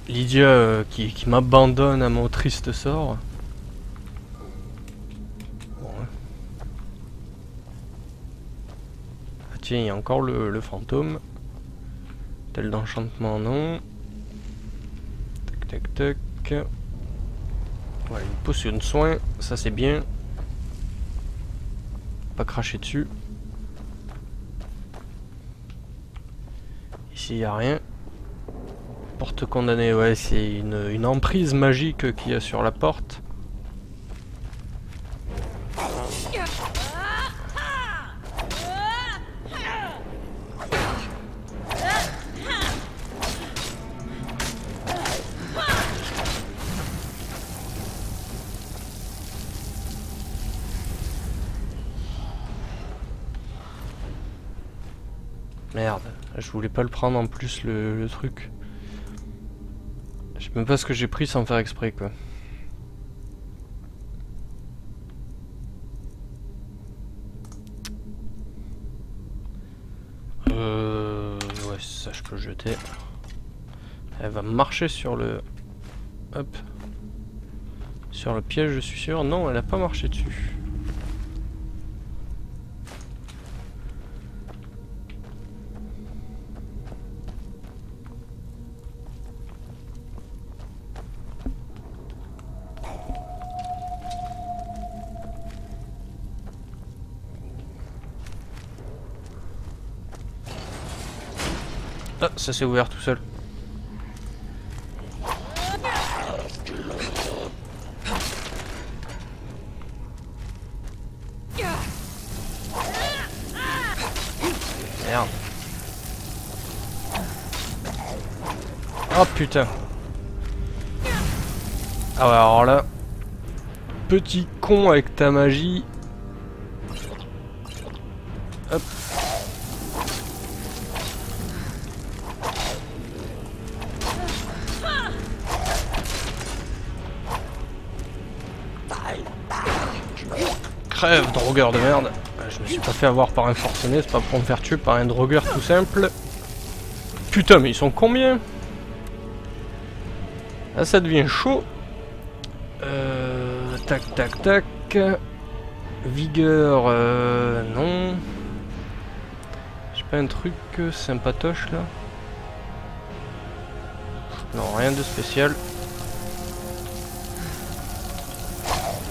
Lydia qui m'abandonne à mon triste sort. Bon, hein. Ah tiens, il y a encore le fantôme. Tel d'enchantement, non. Tac tac tac. Voilà, une potion de soin, ça c'est bien. Pas cracher dessus. Ici il n'y a rien. Porte condamnée, ouais, c'est une emprise magique qu'il y a sur la porte. Merde, je voulais pas le prendre en plus le truc. Je sais même pas ce que j'ai pris sans faire exprès quoi. Ouais, ça je peux le jeter. Elle va marcher sur le... Hop. Sur le piège, je suis sûr. Non, elle a pas marché dessus. Ah, ça s'est ouvert tout seul. Merde. Oh putain. Ah ouais, alors là, petit con avec ta magie. Hop. Crève, drogueur de merde. Je me suis pas fait avoir par un forcené, c'est pas pour me faire tuer par un drogueur tout simple. Putain, mais ils sont combien? Là, ça devient chaud. Tac, tac, tac. Vigueur, non. J'ai pas un truc sympatoche là? Non, rien de spécial.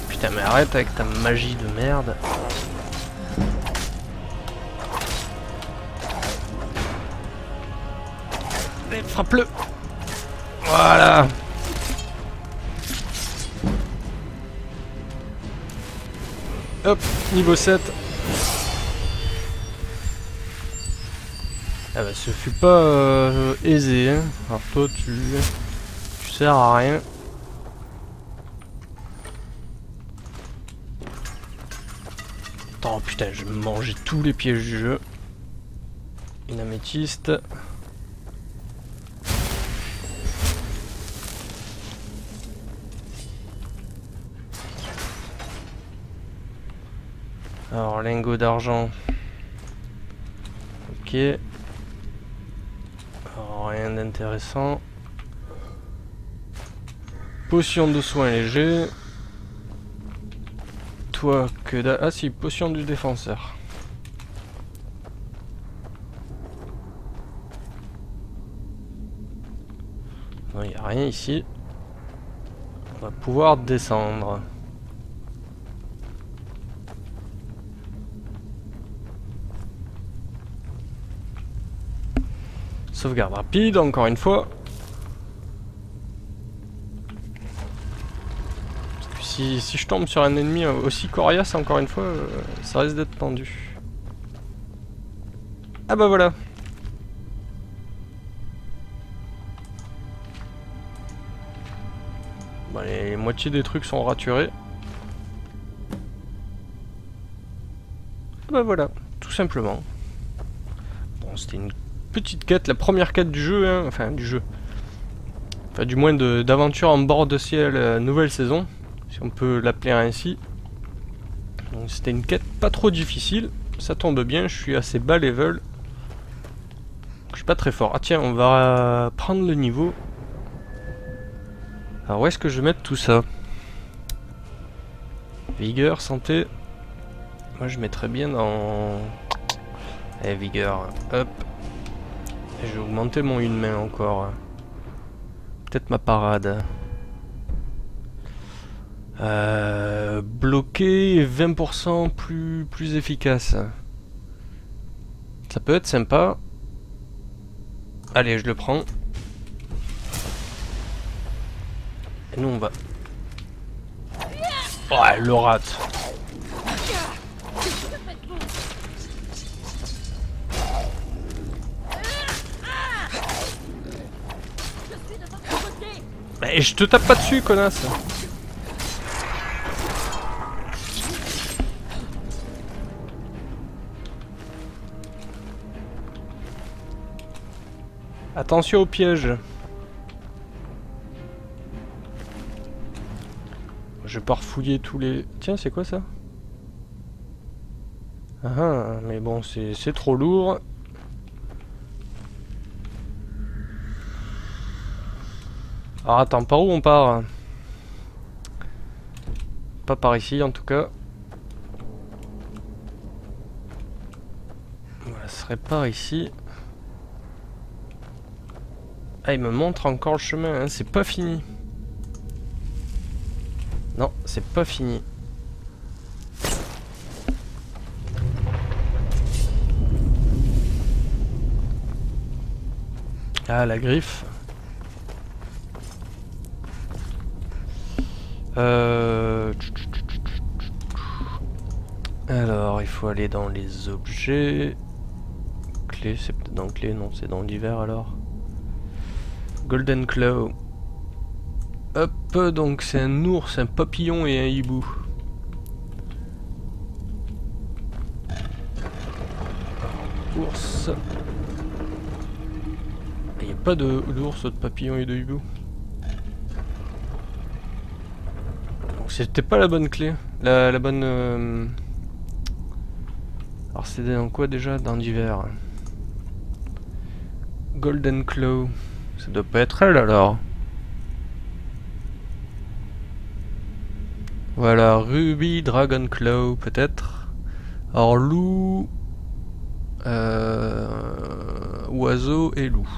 Putain, mais arrête avec ta magie de merde. Allez, frappe-le. Voilà. Hop, niveau 7. Ah bah ce fut pas aisé, hein. Alors toi tu sers à rien. Oh putain, je vais manger tous les pièges du jeu. Une améthyste. Alors, lingot d'argent. Ok. Alors, rien d'intéressant. Potion de soin léger. Toi, que dalle. Ah si, potion du défenseur. Non, il n'y a rien ici. On va pouvoir descendre. Sauvegarde rapide, encore une fois. Parce que si je tombe sur un ennemi aussi coriace, encore une fois, ça risque d'être tendu. Ah bah voilà. Bon, les moitiés des trucs sont raturés. Ah bah voilà, tout simplement. Bon, c'était une petite quête, la première quête du jeu, hein, enfin du jeu. Enfin du moins d'aventure en bord de ciel, nouvelle saison, si on peut l'appeler ainsi. Donc c'était une quête pas trop difficile. Ça tombe bien, je suis assez bas level. Je suis pas très fort. Ah tiens, on va prendre le niveau. Alors où est-ce que je vais mettre tout ça? Vigueur, santé. Moi je mettrais bien dans... Allez, vigueur. Hop. Et je vais augmenter mon une main encore. Peut-être ma parade. Bloquer 20% plus efficace. Ça peut être sympa. Allez, je le prends. Et nous on va... Ouais, le rate. Et je te tape pas dessus, connasse. Attention au piège. Je vais pas refouiller tous les... Tiens, c'est quoi ça? Ah, mais bon, c'est trop lourd. Alors attends, par où on part? Pas par ici en tout cas. Voilà, ce serait par ici. Ah, il me montre encore le chemin, hein. C'est pas fini. Non, c'est pas fini. Ah, la griffe. Alors, il faut aller dans les objets. Clé, c'est peut-être dans clé, non, c'est dans l'hiver alors. Golden Claw. Hop, donc c'est un ours, un papillon et un hibou. Ours. Il n'y a pas d'ours, de papillon et de hibou. Donc c'était pas la bonne clé. La bonne... Alors c'est dans quoi déjà? Dans l'hiver. Golden Claw. Ça doit pas être elle alors. Voilà, Ruby, Dragon Claw peut-être. Alors loup, oiseau et loup.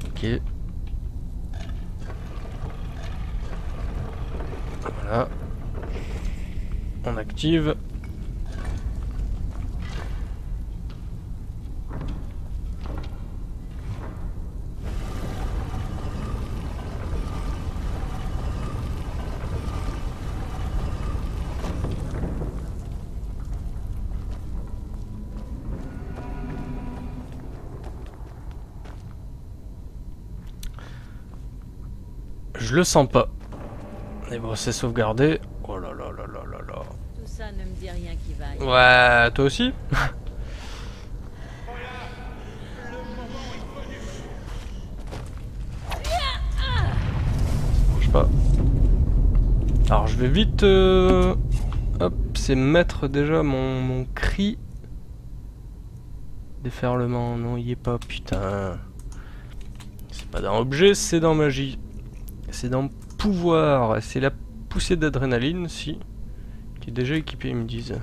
Ok. Voilà. On active. Je le sens pas. Et bon, c'est sauvegardé. Oh là là là là là là. Tout ça ne me dit rien qui vaille. Ouais, toi aussi? Je sais pas. Alors je vais vite... Hop, c'est mettre déjà mon cri. Déferlement, non, il y est pas, putain. C'est pas dans objet, c'est dans magie. C'est dans pouvoir, c'est la poussée d'adrénaline, si. Qui est déjà équipée, ils me disent.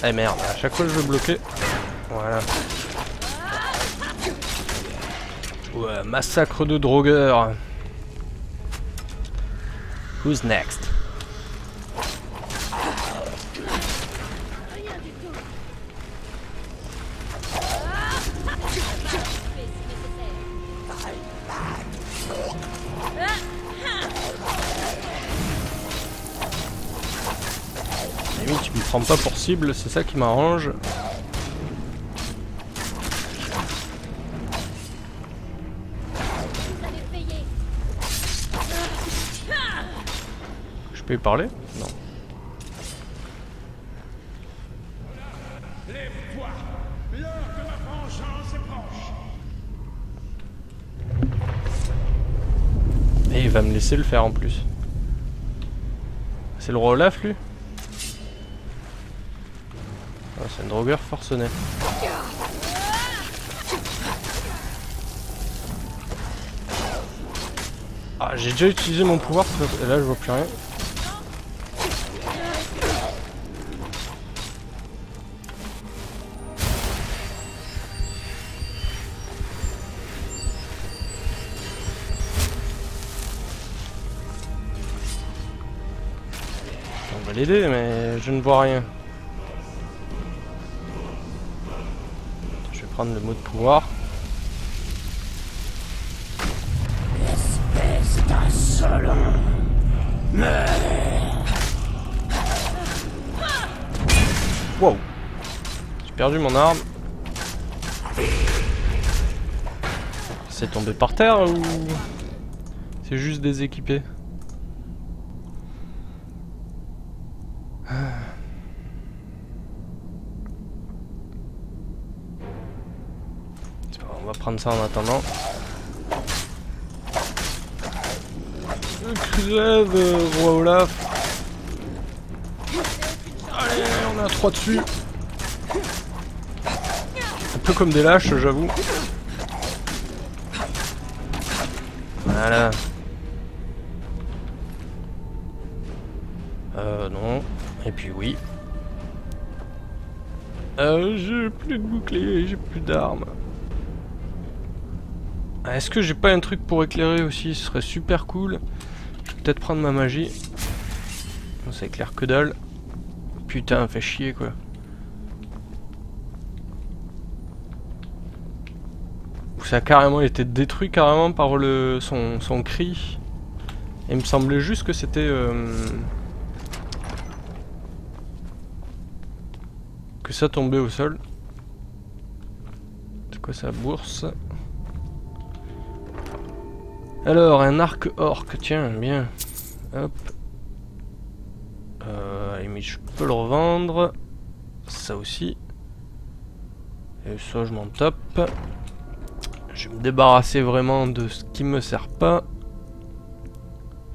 Eh merde, à chaque fois je veux bloquer. Voilà. Ouais, massacre de drogueurs. Who's next? Limite, tu me prends pas pour cible, c'est ça qui m'arrange. Je peux y parler? Non. va me laisser le faire en plus. C'est le roi Olaf lui? Ah, c'est un drogueur forcené. Ah, j'ai déjà utilisé mon pouvoir, et là je vois plus rien. On va l'aider, mais je ne vois rien. Je vais prendre le mot de pouvoir. Espèce d'insolent. Wow! J'ai perdu mon arme. C'est tombé par terre ou c'est juste déséquipé? On va prendre ça en attendant. Crève, roi Olaf. Allez, on a 3 dessus. Un peu comme des lâches, j'avoue. Voilà. Non. Et puis oui. J'ai plus de bouclier, j'ai plus d'armes. Est-ce que j'ai pas un truc pour éclairer aussi? Ce serait super cool. Je vais peut-être prendre ma magie. Ça éclaire que dalle. Putain, fait chier quoi. Ça a carrément été détruit carrément par son cri. Et il me semblait juste que c'était... que ça tombait au sol. C'est quoi ça, bourse? Alors, un arc orc, tiens, bien. Hop. À la limite, je peux le revendre. Ça aussi. Et ça, je m'en tape. Je vais me débarrasser vraiment de ce qui me sert pas.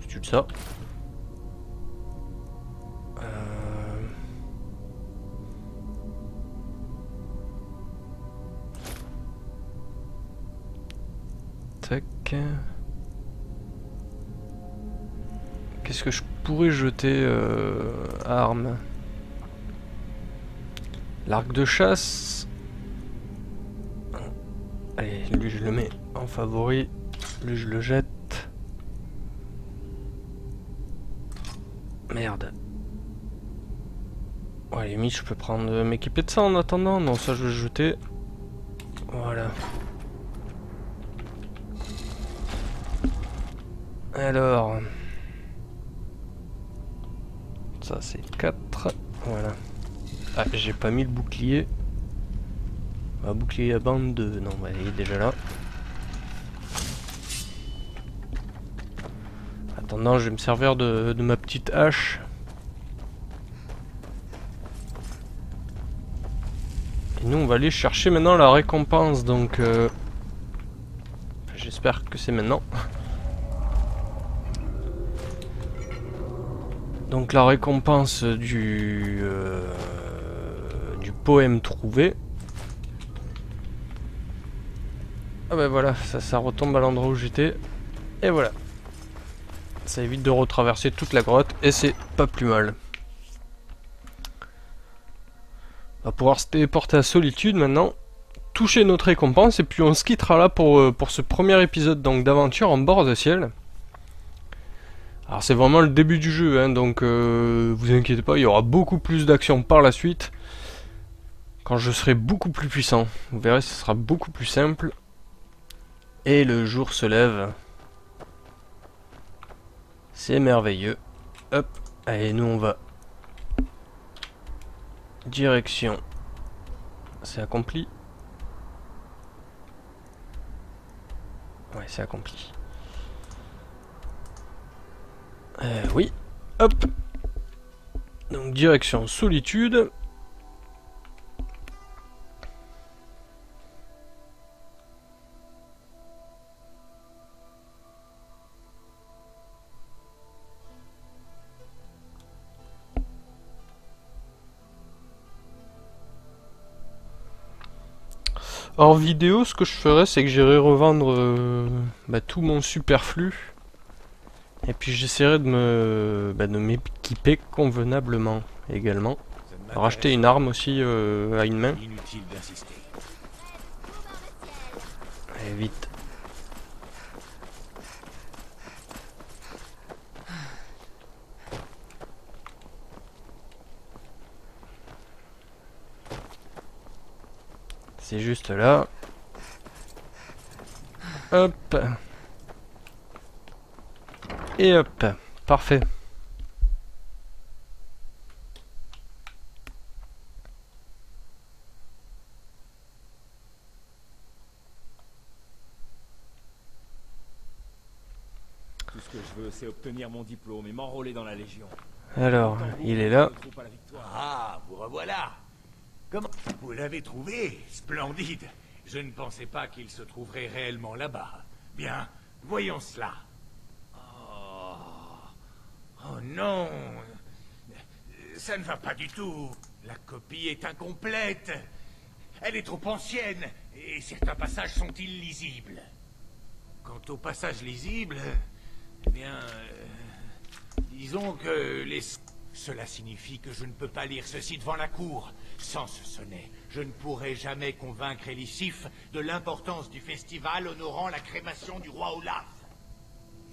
C'est tout ça. Tac. Qu'est-ce que je pourrais jeter arme? L'arc de chasse. Allez, lui je le mets en favori. Lui je le jette. Merde. Ouais, à la limite je peux prendre m'équiper de ça en attendant. Non, ça je vais le jeter. Voilà. Alors... ça c'est 4. Voilà. Ah, j'ai pas mis le bouclier. Un bouclier à bande de... non, bah, il est déjà là. Attendant, je vais me servir de ma petite hache. Et nous, on va aller chercher maintenant la récompense. Donc, j'espère que c'est maintenant. Donc, la récompense du poème trouvé. Ah bah voilà, ça retombe à l'endroit où j'étais. Et voilà. Ça évite de retraverser toute la grotte. Et c'est pas plus mal. On va pouvoir se téléporter à Solitude maintenant. Toucher notre récompense. Et puis on se quittera là pour ce premier épisode donc d'aventure en bord de ciel. Alors c'est vraiment le début du jeu. Hein, donc vous inquiétez pas, il y aura beaucoup plus d'action par la suite. Quand je serai beaucoup plus puissant. Vous verrez, ce sera beaucoup plus simple. Et le jour se lève. C'est merveilleux. Hop. Allez, nous on va. Direction. C'est accompli. Ouais, c'est accompli. Oui. Hop. Donc direction Solitude. Hors vidéo, ce que je ferais, c'est que j'irai revendre tout mon superflu. Et puis j'essaierai de m'équiper convenablement également. Racheter une arme aussi à une main. Inutile d'insister. Allez, vite. C'est juste là. Hop. Et hop. Parfait. Tout ce que je veux, c'est obtenir mon diplôme et m'enrôler dans la Légion. Alors, il est là. Ah, vous revoilà. Comment vous l'avez trouvé? Splendide. Je ne pensais pas qu'il se trouverait réellement là-bas. Bien, voyons cela. Oh, oh non. Ça ne va pas du tout. La copie est incomplète. Elle est trop ancienne et certains passages sont illisibles. Quant aux passages lisibles, eh bien, disons que les... Cela signifie que je ne peux pas lire ceci devant la cour. Sans ce sonnet, je ne pourrai jamais convaincre Elisif de l'importance du festival honorant la crémation du roi Olaf.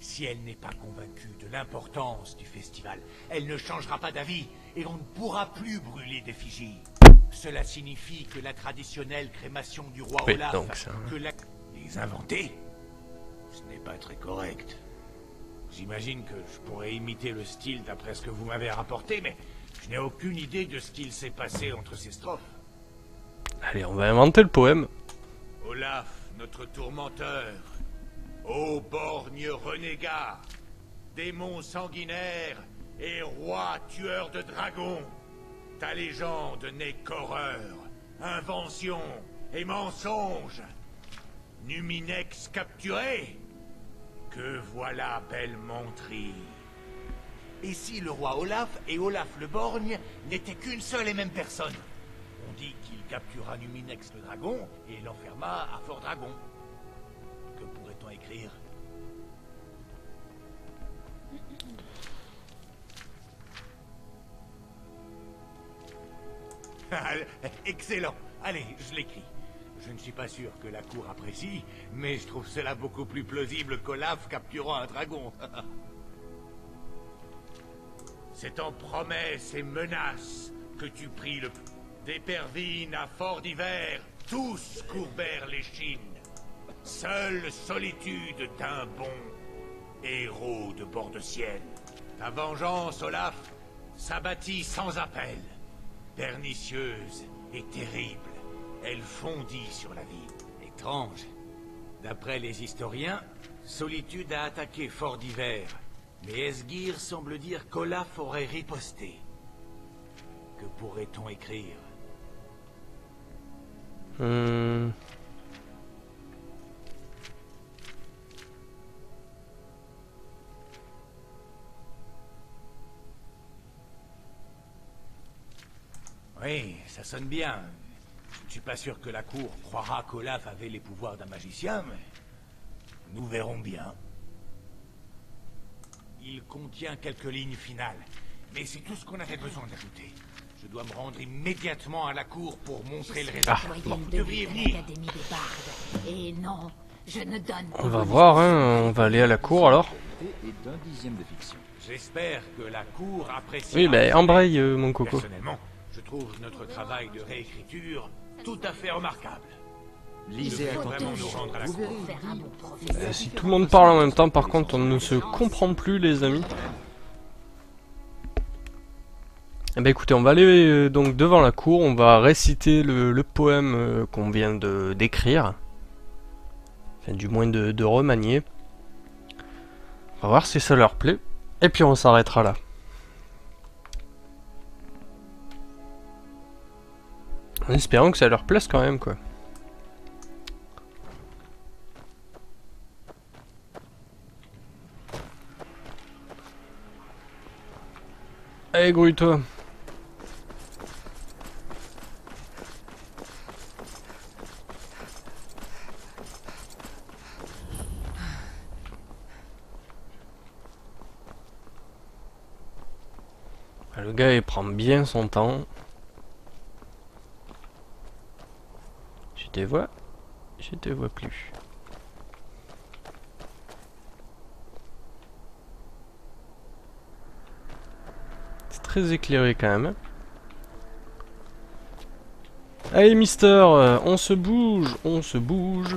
Si elle n'est pas convaincue de l'importance du festival, elle ne changera pas d'avis et on ne pourra plus brûler d'effigie. Cela signifie que la traditionnelle crémation du roi Oui, Olaf, donc ça... que la... Les inventer? Ce n'est pas très correct. J'imagine que je pourrais imiter le style d'après ce que vous m'avez rapporté, mais je n'ai aucune idée de ce qu'il s'est passé entre ces strophes. Allez, on va inventer le poème. Olaf, notre tourmenteur, ô borgne renégat, démon sanguinaire et roi tueur de dragons, ta légende n'est qu'horreur, invention et mensonge. Numinex capturé? Que voilà belle menterie. Et si le roi Olaf et Olaf le Borgne n'étaient qu'une seule et même personne? On dit qu'il captura Numinex le dragon et l'enferma à Fort Dragon. Que pourrait-on écrire? Excellent. Allez, je l'écris. Je ne suis pas sûr que la cour apprécie, mais je trouve cela beaucoup plus plausible qu'Olaf capturant un dragon. C'est en promesses et menaces que tu pris le... D'Épervine à Fort d'Hiver, tous courbèrent l'échine. Seule solitude d'un bon héros de bord de ciel. Ta vengeance, Olaf, s'abattit sans appel. Pernicieuse et terrible. Elle fondit sur la ville. Étrange. D'après les historiens, Solitude a attaqué Fort d'Hiver, mais Esgir semble dire qu'Olaf aurait riposté. Que pourrait-on écrire? Oui, ça sonne bien. Je ne suis pas sûr que la cour croira qu'Olaf avait les pouvoirs d'un magicien, mais nous verrons bien. Il contient quelques lignes finales, mais c'est tout ce qu'on avait besoin d'ajouter. Je dois me rendre immédiatement à la cour pour montrer le résultat. Vous devriez venir. Et non, je ne donne On va voir, hein, on va aller à la cour alors. J'espère que la cour apprécie. Oui, bah embraye mon coco. Personnellement, je trouve notre travail de réécriture tout à fait remarquable. Lisez Il faut vraiment nous rendre à la cour. Si tout le monde parle en même temps, par contre, on ne se comprend plus, les amis. Eh ben écoutez, on va aller donc devant la cour, on va réciter le poème qu'on vient d'écrire. Enfin, du moins de remanier. On va voir si ça leur plaît. Et puis on s'arrêtera là. En espérant que ça leur plaise quand même, quoi. Allez, grouille-toi. Le gars il prend bien son temps. Je te vois plus. C'est très éclairé quand même. Allez Mister, on se bouge, on se bouge.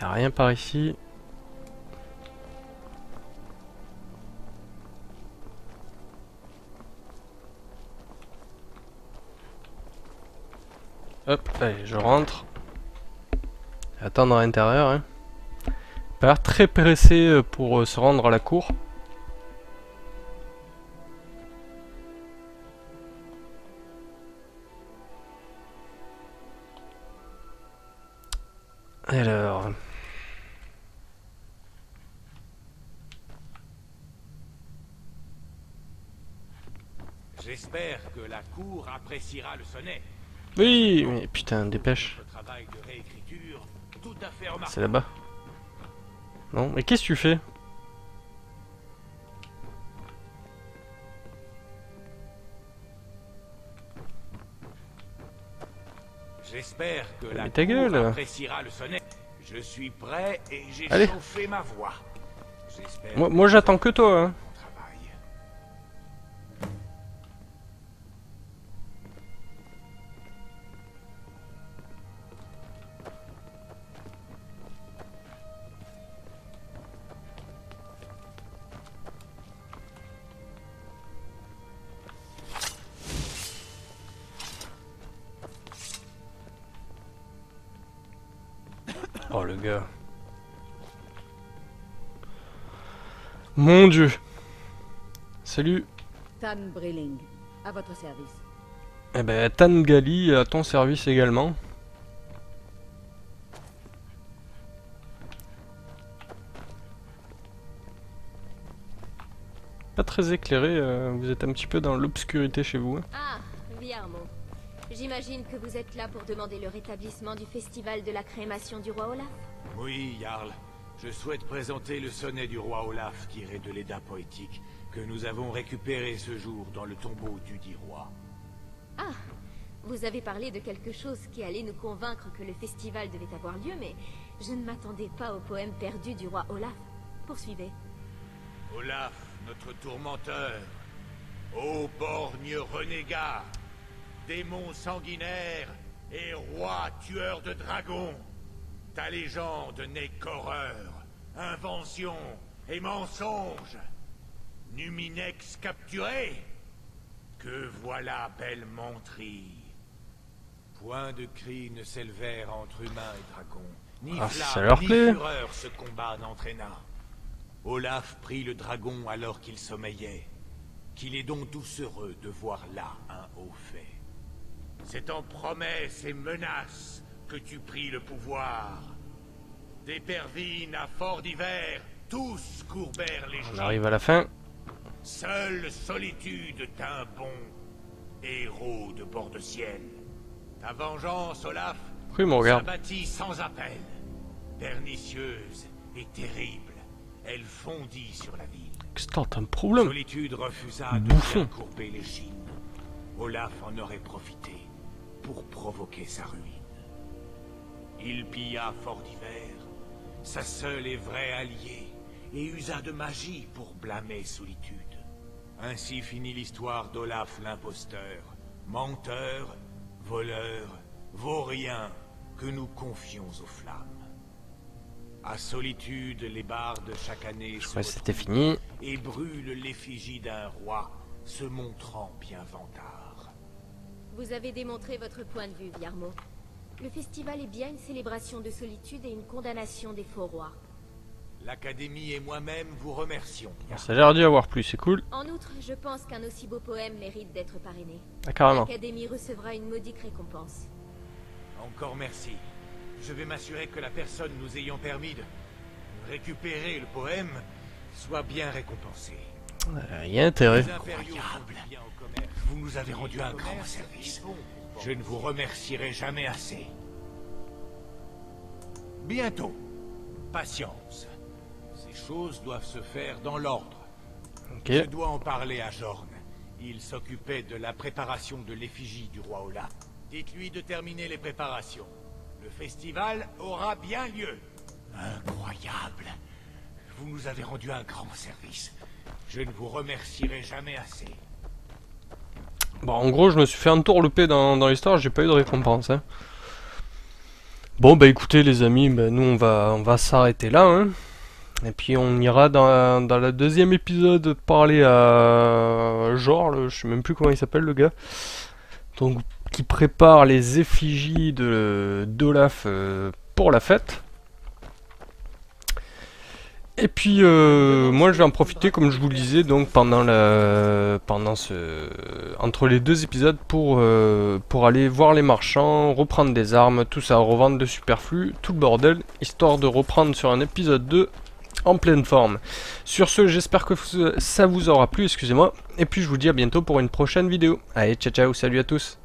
Y a rien par ici. Hop, allez, je rentre. Attendre à l'intérieur. Hein. Pas l'air très pressé pour se rendre à la cour. Alors... J'espère que la cour appréciera le sonnet. Oui, mais putain, dépêche. Votre travail de réécriture, tout à fait C'est remarquable. là-bas. Non, mais qu'est-ce que tu fais? J'espère que la Mais ta cour gueule. appréciera le sonnet. Je suis prêt et j'ai Allez. chauffé ma voix. J'espère Moi j'attends que toi. Hein. mon travail. Oh le gars. Mon dieu. Salut. Tan Brilling, à votre service. Eh ben Tan Gali à ton service également. Pas très éclairé, vous êtes un petit peu dans l'obscurité chez vous. Hein. Ah, Viarmo. J'imagine que vous êtes là pour demander le rétablissement du festival de la crémation du roi Olaf. Oui, Jarl. Je souhaite présenter le sonnet du roi Olaf tiré de l'Edda poétique que nous avons récupéré ce jour dans le tombeau du dit roi. Ah, vous avez parlé de quelque chose qui allait nous convaincre que le festival devait avoir lieu, mais je ne m'attendais pas au poème perdu du roi Olaf. Poursuivez. Olaf, notre tourmenteur, ô borgne renégat, démon sanguinaire et roi tueur de dragons, ta légende n'est qu'horreur, invention et mensonge. Numinex capturé, que voilà belle menterie. Point de cri ne s'élevèrent entre humains et dragons, ni Ah, ça flamme leur ni plaît. fureur ce combat n'entraîna. Olaf prit le dragon alors qu'il sommeillait. Qu'il est donc doucereux de voir là un haut fait. C'est en promesses et menaces que tu pris le pouvoir. D'Épervine à Fort d'Hiver, tous courbèrent les On genoux. arrive à la fin. Seule Solitude tint bon, héros de bord de ciel. Ta vengeance, Olaf, Pourquoi il me regarde? s'abattit sans appel. Pernicieuse et terrible, elle fondit sur la ville. Qu'est-ce que t'as un problème? Solitude refusa de Bouffon. bien courber les chines. Olaf en aurait profité pour provoquer sa ruine. Il pilla Fort d'Hiver, sa seule et vraie alliée, et usa de magie pour blâmer Solitude. Ainsi finit l'histoire d'Olaf l'imposteur, menteur, voleur, vaurien, que nous confions aux flammes. À Solitude, les bardes chaque année se Ouais, c'était retrouvent fini. et brûlent l'effigie d'un roi, se montrant bien vantard. Vous avez démontré votre point de vue, Viarmo. Le festival est bien une célébration de solitude et une condamnation des faux rois. L'Académie et moi-même vous remercions. Ça a l'air d'y avoir plus, c'est cool. En outre, je pense qu'un aussi beau poème mérite d'être parrainé. Ah, carrément. L'Académie recevra une modique récompense. Encore merci. Je vais m'assurer que la personne nous ayant permis de récupérer le poème soit bien récompensée. Y a intérêt. Les impériaux font du bien au commerce. Vous nous avez rendu un grand service. Je ne vous remercierai jamais assez. Bientôt. Patience. Les choses doivent se faire dans l'ordre. Ok. Je dois en parler à Jorn. Il s'occupait de la préparation de l'effigie du roi Olaf. Dites-lui de terminer les préparations. Le festival aura bien lieu. Incroyable. Vous nous avez rendu un grand service. Je ne vous remercierai jamais assez. Bon, en gros, je me suis fait entourlouper dans l'histoire, j'ai pas eu de récompense. Hein. Bon, bah écoutez, les amis, bah, nous on va s'arrêter là. Hein. Et puis on ira dans le deuxième épisode parler à Genre, je sais même plus comment il s'appelle le gars. Donc, qui prépare les effigies d'Olaf pour la fête. Et puis moi je vais en profiter comme je vous le disais donc entre les deux épisodes pour aller voir les marchands, reprendre des armes, tout ça, revendre de superflu, tout le bordel, histoire de reprendre sur un épisode 2 en pleine forme. Sur ce, j'espère que ça vous aura plu, excusez-moi, et puis je vous dis à bientôt pour une prochaine vidéo. Allez, ciao ciao, salut à tous.